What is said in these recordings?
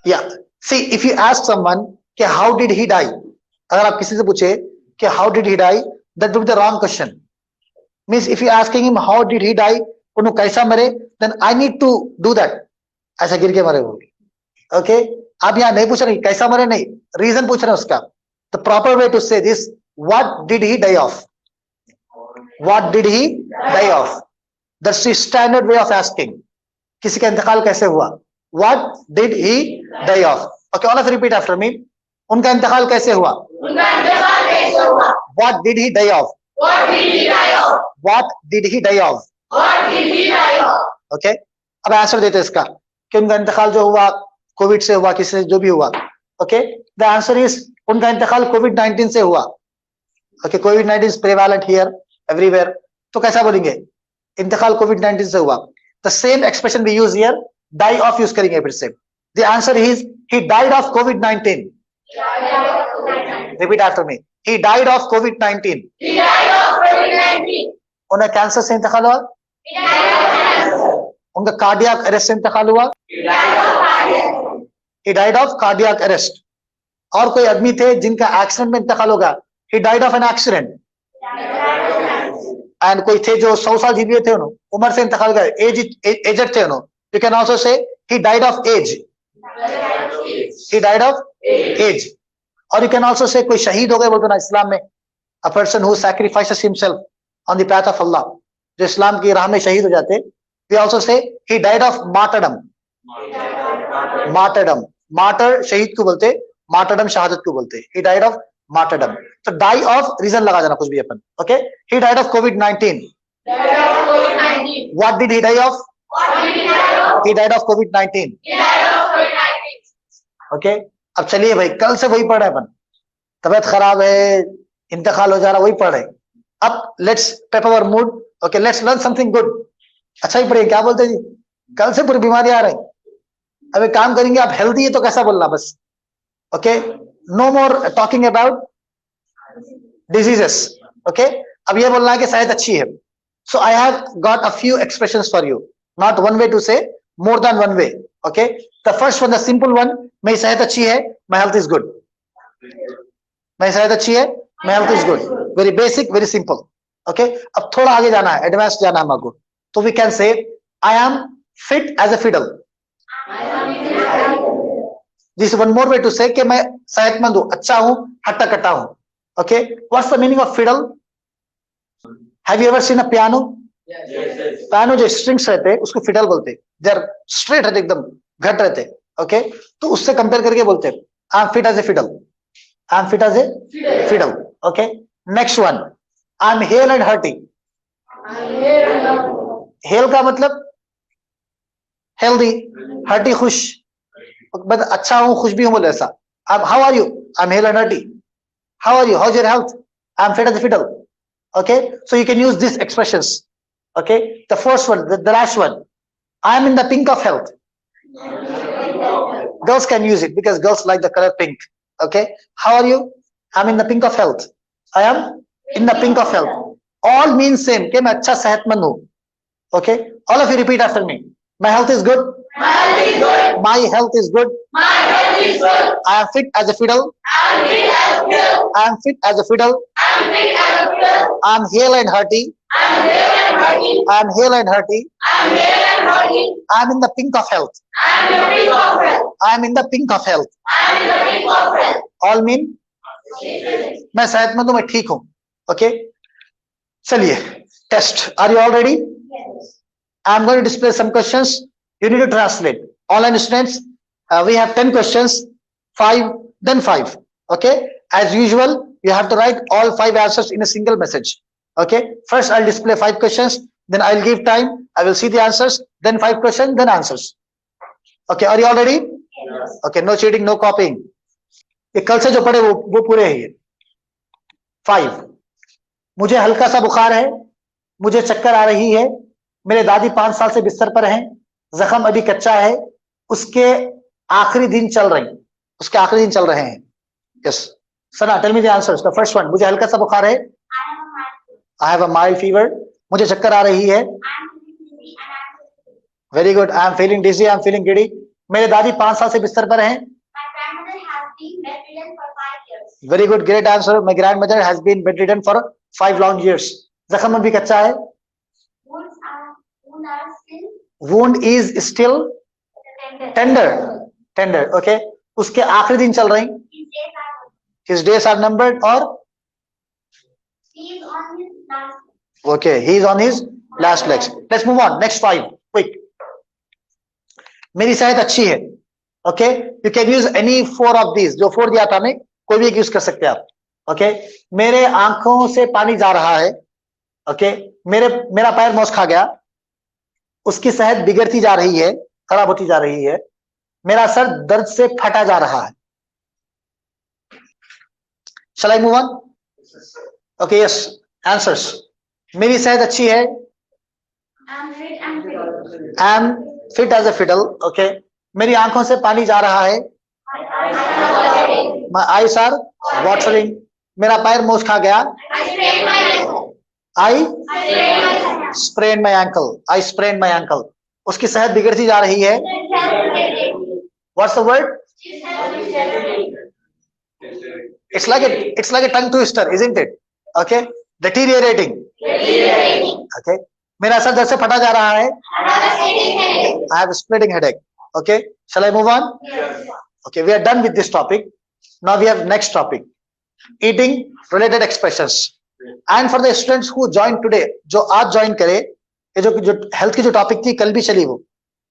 या see if you ask someone कि how did he die, अगर आप किसी से पूछे कि how did he die, that would be the wrong question. Means if you asking him how did he die, उन्होंने कैसा मरे, then I need to do that, ऐसा गिर के मरे वो. ओके, आप यहाँ नहीं पूछ रहे कैसा मरे, नहीं, रीजन पूछ रहे हैं उसका. The proper way to say this, what did he die of, what did he die of, that's the standard way of asking. किसी का इंतकाल कैसे हुआ, what did he die of. Okay, all of repeat after me. उनका इंतकाल कैसे हुआ, what did he die of, what did he die of. Okay, अब आंसर देते इसका कि उनका इंतकाल जो हुआ कोविड से हुआ, किसी से जो भी हुआ. ओके, द आंसर इज उनका इंतकाल कोविड-19 से हुआ. ओके, कोविड-19 इज प्रेवालेंट हियर एवरीवेयर, तो कैसा बोलेंगे, इंतकाल कोविड-19 से हुआ. The same expression we use here, die of use करेंगे फिर से. The answer is he died of कोविड-19. Repeat after me, he died of कोविड-19. उन्हें कैंसर से इंतकाल हुआ, उनका कार्डियक अरेस्ट से इंतकाल हुआ, he died of cardiac arrest. और कोई आदमी थे जिनका एक्सीडेंट में इंतकाल होगा, he died of an accident. And कोई थे जो 100 साल जीवित थे, उन्होंने उम्र से इंतकाल गए, एजेड थे उन्होंने, you can also say he died of age. he died of age. और you can also say कोई शहीद हो गए बोलते ना इस्लाम में, a person who sacrifices himself on the path of Allah, जो इस्लाम की राह में शहीद हो जाते, we also say he died of martyrdom. martyrdom, martyr शहीद को बोलते, martyrdom शहादत को बोलते. he died of martyrdom. तो die of रीजन लगा देना कुछ भी अपन. Okay, he died of COVID-19. what did he die of, he died of COVID-19. Okay, अब चलिए भाई, कल से वही पढ़ रहे अपन, तबीयत खराब है, इंतकाल हो जा रहा, वही पढ़ रहे. अब let's Pep our mood. Okay, let's learn something good. अच्छा ही पढ़िए, क्या बोलते जी, कल से पूरी बीमारी आ रही. अब एक काम करेंगे, आप हेल्दी है तो कैसा बोलना बस. Okay, no more talking about diseases. Okay, अब ये बोलना है कि सेहत अच्छी है. So I have got a few expressions for you, not one way to say, more than one way. Okay, the first one, the simple one, मेरी सेहत अच्छी है, माई हेल्थ इज गुड. मेरी सेहत अच्छी है, my health is good. Very basic, very simple. Okay, अब थोड़ा आगे जाना है, एडवांस जाना है हमको, तो we can say I am fit as a fiddle. This one more way to say कि मैं सेहतमंद हूं, अच्छा हूं, हट्टा कट्टा हूं. Okay, what's the meaning of fiddle? Have you ever seen a piano? Piano जो स्ट्रिंग्स रहते हैं उसको फिडल बोलते हैं. दे आर स्ट्रेट रहते, एकदम घट रहते. ओके, तो उससे कंपेयर करके बोलते हैं I am fit as a fiddle. I am fit as a fiddle. Okay, next one, I am hale and hearty. Hale का मतलब हेल्दी, हर्टी खुश, मतलब अच्छा हूं, खुश भी हूं, बोले ऐसा. अब how are you, I am hale and hearty. How are you, how is your health, I am fit as a fiddle. Okay, so you can use these expressions. Okay, the first one, the last one, I am in the pink of health. Girls can use it because girls like the color pink. Okay, how are you? I'm in the pink of health. I am in the pink of health. All means same, कि मैं अच्छा सेहतमंद हूं. Okay, all of you repeat after me. My health is good. My health is good. My health is good. My health is good. I am fit as a fiddle. I am fit as a fiddle. I am fit as a fiddle. I am fit as a fiddle. I am hale and hearty. I am hale and hearty. I am hale and hearty. I am hale and hearty. I am in the pink of health. I am in the pink of health. I am in the pink of health. I am in the pink of health. All mean मैं सेहतमंद हूं, मैं ठीक हूं. Okay, चलिए test. Are you all ready? Yes. I am going to display some questions. You need to translate. Online students, we have 10 questions, 5, then 5. Okay, as usual, you have to write all 5 answers in a single message. Okay, first I'll display 5 questions, then I'll give time, I will see the answers, then 5 questions, then answers. Okay, are you all ready? Yes. Okay, no cheating, no copying. ये कल से जो पढ़े वो पूरे हैं ये 5. मुझे हल्का सा बुखार है, मुझे चक्कर आ रही है, मेरे दादी 5 साल से बिस्तर पर हैं, जख्म अभी कच्चा है, उसके आखिरी दिन चल रहे हैं. Yes Sana, tell me the answers. The first one, मुझे हल्का सा बुखार है, I have a mild fever. मुझे चक्कर आ रही है, very good. I am feeling dizzy, I am feeling giddy. मेरे दादी 5 साल से बिस्तर पर हैं। My grandmother has been bedridden for 5 years. Very good, great answer. My grandmother has been bedridden for 5 long years. जख्म अभी कच्चा है। Wounds are still wound is still tender. Tender, tender, okay. उसके आखिरी दिन चल रही। His days his days are are numbered, और he is on his last. Okay, he is on his last legs. Let's move on, next 5 quick. मेरी सेहत अच्छी है, okay. You can use any 4 of these, जो 4 दिया था हमें, कोई भी एक यूज कर सकते हैं आप, ओके। मेरे आंखों से पानी जा रहा है, ओके। मेरा पैर मौस खा गया, उसकी सेहत बिगड़ती जा रही है, खराब होती जा रही है। मेरा सर दर्द से फटा जा रहा है। Shall I move on? Okay, yes. Answers. मेरी सेहत अच्छी है। I'm fit and fiddle. I am fit as a fiddle. Okay. मेरी आंखों से पानी जा रहा है। My eyes are watering. My eyes are watering. मेरा पैर मोच खा गया। I sprained my ankle. I I sprained sprained my ankle. my ankle. I sprained my ankle. उसकी सेहत बिगड़ती जा रही है। What's the word? It's like a tongue twister, isn't it? Okay. Deteriorating. Okay. मेरा सर दर्द से फटा जा रहा है। I have a splitting headache. Okay. Shall I move on? Okay. We are done with this topic. Now we have next topic. Eating related expressions. And for the students who joined today, जो आज join करे, ये जो health की जो topic थी कल भी चली वो,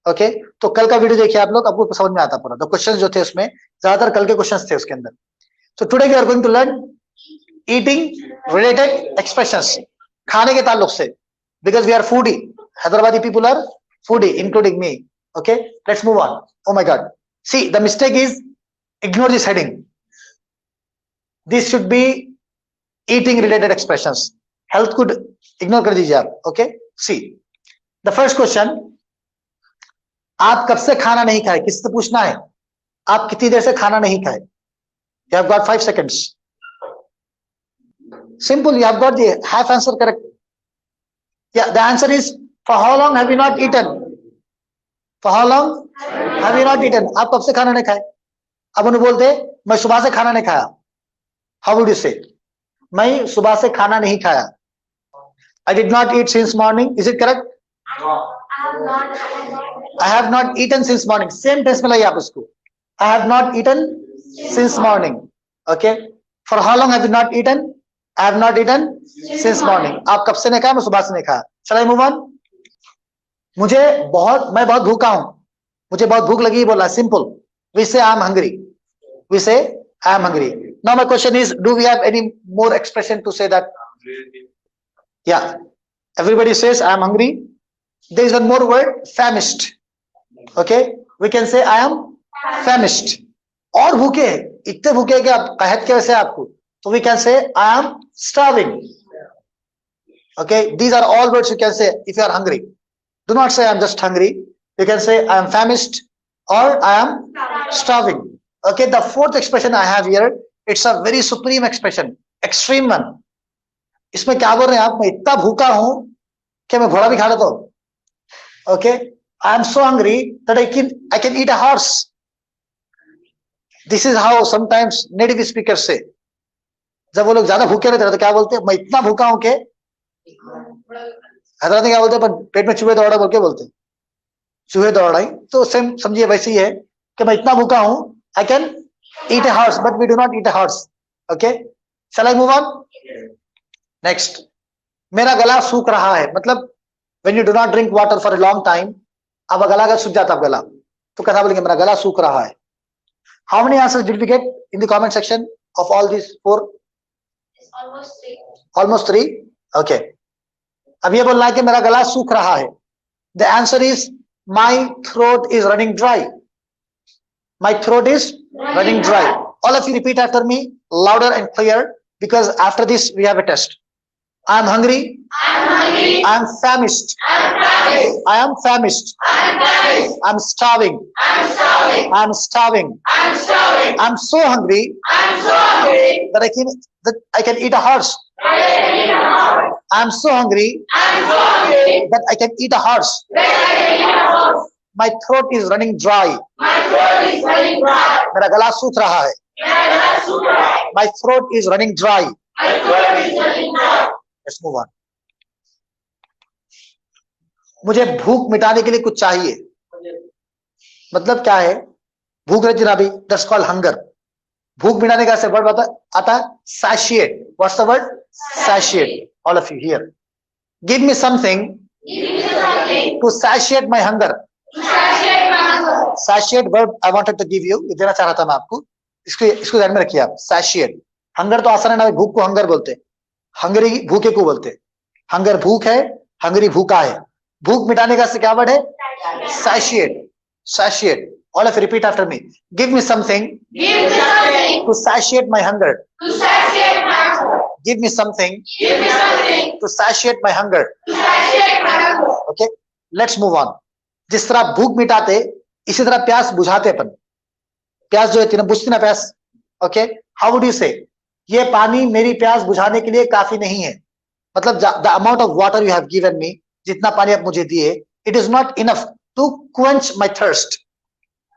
ओके। तो कल का वीडियो देखिए आप लोग, आपको समझ में आता पूरा। तो क्वेश्चंस जो थे उसमें ज्यादातर कल के क्वेश्चंस थे उसके अंदर। तो today we are going to learn eating related expressions, खाने के ताल्लुक से, because we are foodie. Hyderabadi people are foodie, including me, okay. Let's move on. Oh my God, see the mistake is ignore this heading. This should be eating related expressions. Health को ignore कर दीजिए आप, okay. See the first question, आप कब से खाना नहीं खाए? किससे पूछना है? आप कितनी देर से खाना नहीं खाए? You have got 5 seconds. Simple. You have got the half answer correct. Yeah, the answer is, for how long have you not eaten? For how long have you not eaten? आप कब से खाना नहीं खाए? अब उन्हें बोलते मैं सुबह से खाना नहीं खाया. How would you say? मैं सुबह से खाना नहीं खाया. I did not eat since morning. Is it correct? I have not eaten since morning. Same tense में लाइए आप इसको. I have not eaten since morning. Okay. For how long have you not eaten? I have not eaten since morning. आप कब से नहीं खाया? मैं सुबह से नहीं खाया. Shall I move on? मैं बहुत भूखा हूं. मुझे बहुत भूख लगी बोला. Simple. We say I am hungry. We say I am hungry. Now my question is, do we have any more expression to say that? Yeah. Everybody says I am hungry. There is one more word, famished. Okay. We can say I am famished. और भूखे, इतने भूखे कि आप कहत कैसे आपको, तो we can say I am starving. Okay, these are all words you can say if you are hungry. Do not say I am just hungry. You can say I am famished or I am starving. Okay, the fourth expression I have here, it's a very supreme expression, extreme one. इसमें क्या बोल रहे हैं आप? मैं इतना भूखा हूं कि मैं घोड़ा भी खा लेता हूं. Okay, I am so hungry that I can eat a horse. This is how sometimes native speakers say. जब वो लोग ज्यादा भूखे रहते हैं तो क्या बोलते हैं? मैं इतना भूखा हूं कि, हैदराबादी क्या बोलते हैं? पर पेट में चूहे दौड़ा बोल के बोलते हैं, चूहे दौड़ाई. तो सेम समझिए वैसे ही है कि मैं इतना भूखा हूं, I can eat a horse, but we do not eat a horse. Okay, shall I move on? Next, मेरा गला सूख रहा है. मतलब when you do not drink water for a long time, अब गला का सूख जाता है गला, तो कैसा बोलेंगे? मेरा गला सूख रहा है. How many answers did we get in the comment section of all these 4? It's almost 3. Almost 3. Okay. अब ये बोलना है कि मेरा गला सूख रहा है. The answer is, my throat is running dry. My throat is running dry. All of you repeat after me, louder and clear, because after this we have a test. I am hungry. I am hungry. I am famished. I am famished. I am famished. I am famished. I am starving. I am starving. I am starving. I am starving. I am so hungry I am so hungry that I can eat a horse. that I can eat a horse. I am so hungry I am so hungry that I can eat a horse. that I can eat a horse. My throat is running dry. My throat is running dry. मेरा गला सूख रहा है. मेरा गला सूख रहा है. My throat is running dry. My throat is running dry. Let's move on. मुझे भूख मिटाने के लिए कुछ चाहिए. मतलब क्या है? भूख रही थी ना अभी. That's called hunger. भूख मिटाने का ऐसे वर्ड आता है satiate. What's the word? Satiate. All of you here. Give me something Give me something to satiate my hunger. to satiate my hunger. Satiate verb I wanted to give you. ये देना चाह रहा था मैं आपको. इसको ध्यान में रखिए आप. Satiate. हंगर तो आसान है ना. भूख को हंगर बोलते हैं. हंगरी भूखे को बोलते हैं. हंगर भूख है. हंगरी भूखा है. भूख मिटाने का क्या वर्ड है? Satiate. Satiate. All of you repeat after me. Give me something Give me something to satiate my hunger. to satiate my hunger. Give me something Give me something to satiate my hunger. to satiate my hunger. Okay. Let's move on. जिस तरह भूख मिटाते इसी तरह प्यास बुझाते अपन. प्यास जो है बुझती ना प्यास. ओके. हाउ वुड यू से? ये पानी मेरी प्यास बुझाने के लिए काफी नहीं है. मतलब the amount of water you have given me, जितना पानी आप मुझे दिए, it is not enough to quench my thirst.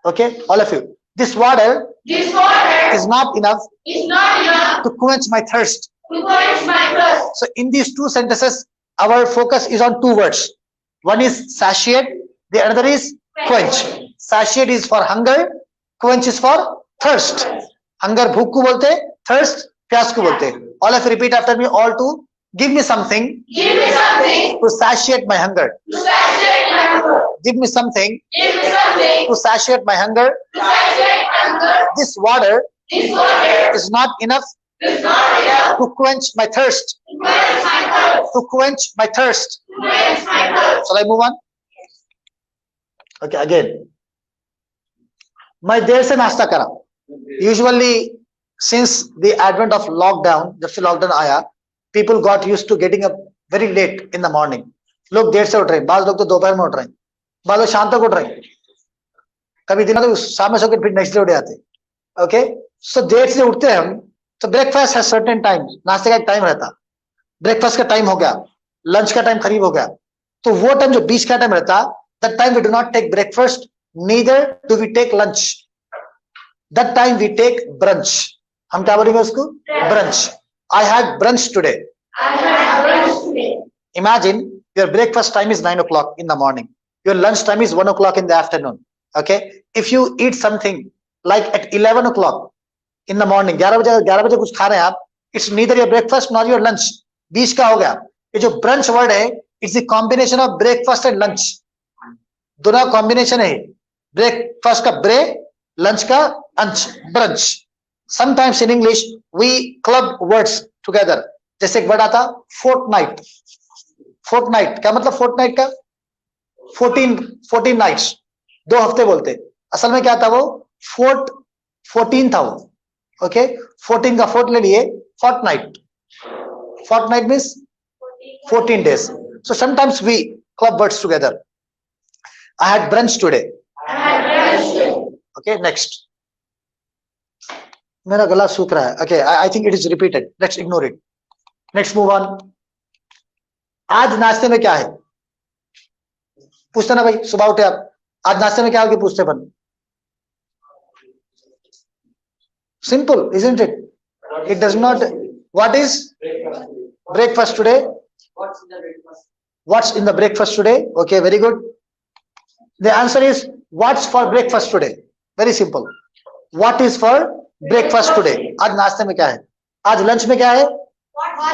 Okay. All of you. This water This water is not enough is not enough to quench my thirst. to quench my thirst. So in these two sentences, our focus is on two words. One is satiate, the other is quench. Satiate is for hunger, quench is for thirst. Hunger भूख को बोलते, thirst प्यास को बोलते. All of you repeat after me, all to give me something Give me something to satiate my hunger. to satiate my hunger. Give me something Give me something to satiate my hunger. to satiate my hunger. This water This water is not enough is not enough to quench my thirst. to quench my thirst. To quench my thirst. To quench my thirst. Shall I move on? Okay, again. मैं देर से नाश्ता करा. Usually, since the advent of lockdown, जब से lockdown आया, people got used to getting up very late in the morning. लोग देर से उठ रहे हैं. बाज़ लोग तो दोपहर में उठ रहे हैं. बाज़ लोग शाम तक उठ रहे हैं. कभी दिन तो शाम में सो के फिर नेक्स्ट डे उठ जाते हैं. ओके. सो देर से उठते हैं हम. तो ब्रेकफास्ट है सर्टेन टाइम. नाश्ते का एक टाइम रहता. ब्रेकफास्ट का टाइम हो गया, लंच का टाइम करीब हो गया, तो वो टाइम जो बीच का टाइम रहता, that time we do not take breakfast, neither do we take lunch. That time we take brunch. हम क्या बोलेंगे उसको? Brunch. I had brunch today. I had brunch today. Imagine your breakfast time is 9 o'clock in the morning. Your lunch time is 1 o'clock in the afternoon. Okay. If you eat something like at 11 o'clock in the morning, 11 बजे कुछ खा रहे हैं आप, it's neither your breakfast nor your lunch. बीच का हो गया. ये जो ब्रंच वर्ड है, it's the combination of breakfast and lunch. दोनों कॉम्बिनेशन है. ब्रेकफास्ट का ब्रे, लंच का अंच, brunch. Sometimes in English we club words together. जैसे एक वर्ड आता फोर्टनाइट. फोर्टनाइट क्या मतलब? फोर्टनाइट का 14 नाइट्स, 2 हफ्ते बोलते. असल में क्या था वो? 14 था वो. ओके. 14 का 4 ले लिए, Fortnite. Fortnight means 14 days. So sometimes we club words together. I had brunch today. I had brunch today. Okay, next. मेरा गला सूख रहा है. Okay, I think it is repeated. Let's ignore it. Let's move on. आज नाश्ते में क्या है? पूछते ना भाई, सुबह उठे आप, आज नाश्ते में क्या होगी? पूछते अपन. Simple, isn't it? It does not. What is breakfast today? What's in the breakfast? What's in the breakfast today? Okay, very good. The answer is what's for breakfast today. Very simple. What is for breakfast today? आज नाश्ते में क्या है? आज lunch में क्या है? What for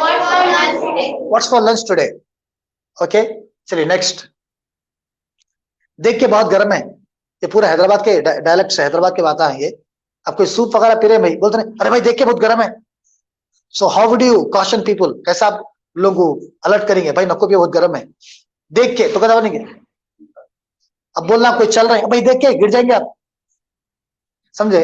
lunch today? What's for lunch today? Okay, चलिए नेक्स्ट. देख के बहुत गर्म है. ये पूरा हैदराबाद के डायलेक्ट से, हैदराबाद की बातें हैं ये. अब कोई सूप वगैरह पी रहे भाई, बोलते नहीं अरे भाई देख के बहुत गर्म है. So how would you caution people? कैसा आप लोगों को अलर्ट करेंगे? भाई नको भी बहुत गर्म है. देख के तो कहता बनेंगे. अब बोलना कोई चल रहे हैं, भाई देख के गिर जाएंगे आप. समझे?